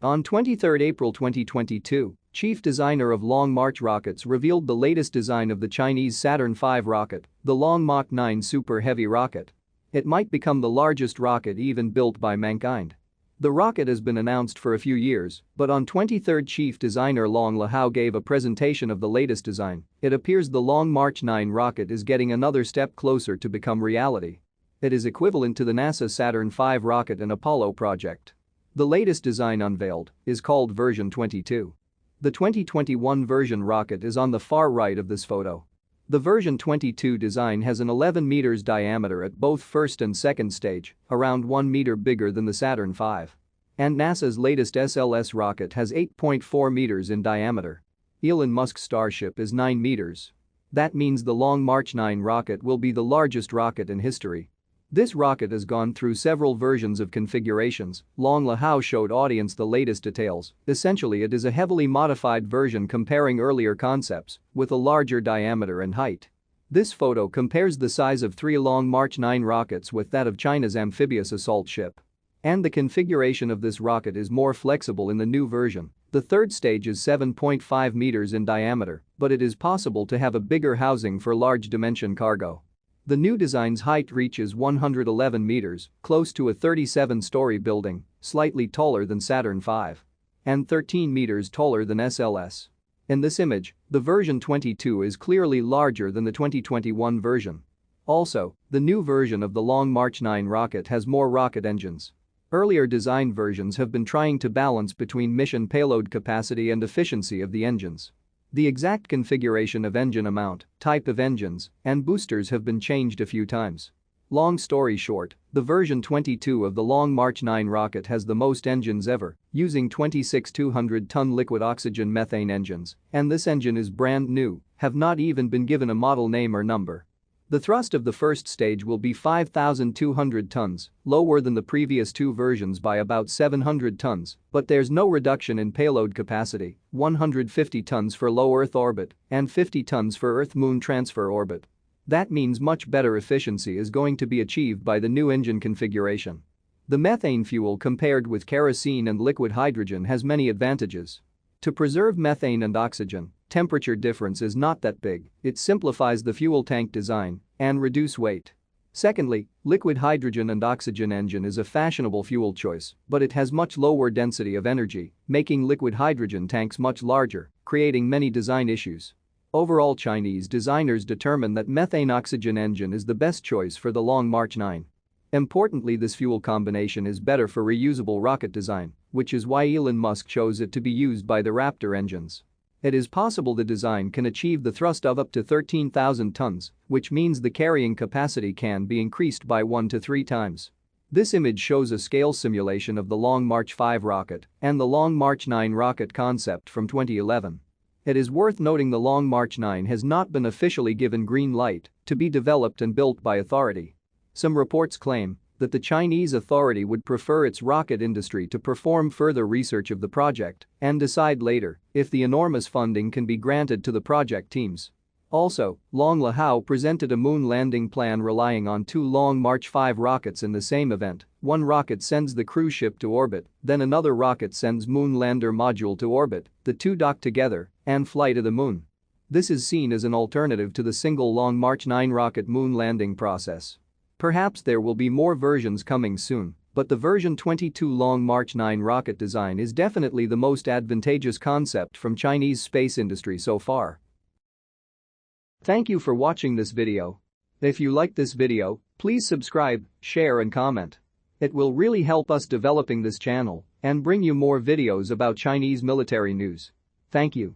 On 23 April 2022, chief designer of Long March rockets revealed the latest design of the Chinese Saturn V rocket, the Long Mach 9 Super Heavy rocket. It might become the largest rocket even built by mankind. The rocket has been announced for a few years, but on 23rd chief designer Long Le Hao gave a presentation of the latest design. It appears the Long March 9 rocket is getting another step closer to become reality. It is equivalent to the NASA Saturn V rocket and Apollo project. The latest design unveiled is called version 22. The 2021 version rocket is on the far right of this photo. The version 22 design has an 11 meters diameter at both first and second stage, around 1 meter bigger than the Saturn V. And NASA's latest SLS rocket has 8.4 meters in diameter. Elon Musk's Starship is 9 meters. That means the Long March 9 rocket will be the largest rocket in history. This rocket has gone through several versions of configurations. Long Le Hao showed audience the latest details. Essentially, it is a heavily modified version comparing earlier concepts, with a larger diameter and height. This photo compares the size of 3 Long March 9 rockets with that of China's amphibious assault ship. And the configuration of this rocket is more flexible in the new version. The third stage is 7.5 meters in diameter, but it is possible to have a bigger housing for large dimension cargo. The new design's height reaches 111 meters, close to a 37-story building, slightly taller than Saturn V. And 13 meters taller than SLS. In this image, the version 22 is clearly larger than the 2021 version. Also, the new version of the Long March 9 rocket has more rocket engines. Earlier design versions have been trying to balance between mission payload capacity and efficiency of the engines. The exact configuration of engine amount, type of engines, and boosters have been changed a few times. Long story short, the version 22 of the Long March 9 rocket has the most engines ever, using 26 200-ton liquid oxygen methane engines, and this engine is brand new, have not even been given a model name or number. The thrust of the first stage will be 5,200 tons, lower than the previous two versions by about 700 tons, but there's no reduction in payload capacity, 150 tons for low Earth orbit and 50 tons for Earth-Moon transfer orbit. That means much better efficiency is going to be achieved by the new engine configuration. The methane fuel compared with kerosene and liquid hydrogen has many advantages. To preserve methane and oxygen, temperature difference is not that big, it simplifies the fuel tank design and reduce weight. Secondly, liquid hydrogen and oxygen engine is a fashionable fuel choice, but it has much lower density of energy, making liquid hydrogen tanks much larger, creating many design issues. Overall, Chinese designers determined that methane-oxygen engine is the best choice for the Long March 9. Importantly, this fuel combination is better for reusable rocket design, which is why Elon Musk chose it to be used by the Raptor engines. It is possible the design can achieve the thrust of up to 13,000 tons, which means the carrying capacity can be increased by 1 to 3 times. This image shows a scale simulation of the Long March 5 rocket and the Long March 9 rocket concept from 2011. It is worth noting the Long March 9 has not been officially given green light to be developed and built by authority. Some reports claim that the Chinese authority would prefer its rocket industry to perform further research of the project and decide later if the enormous funding can be granted to the project teams. Also, Long Le Hao presented a moon landing plan relying on 2 Long March 5 rockets in the same event. One rocket sends the cruise ship to orbit, then another rocket sends moon lander module to orbit, the two dock together and fly to the moon. This is seen as an alternative to the single Long March 9 rocket moon landing process. Perhaps there will be more versions coming soon, but the version 22 Long March 9 rocket design is definitely the most advantageous concept from Chinese space industry so far. Thank you for watching this video. If you liked this video, please subscribe, share and comment. It will really help us developing this channel and bring you more videos about Chinese military news. Thank you.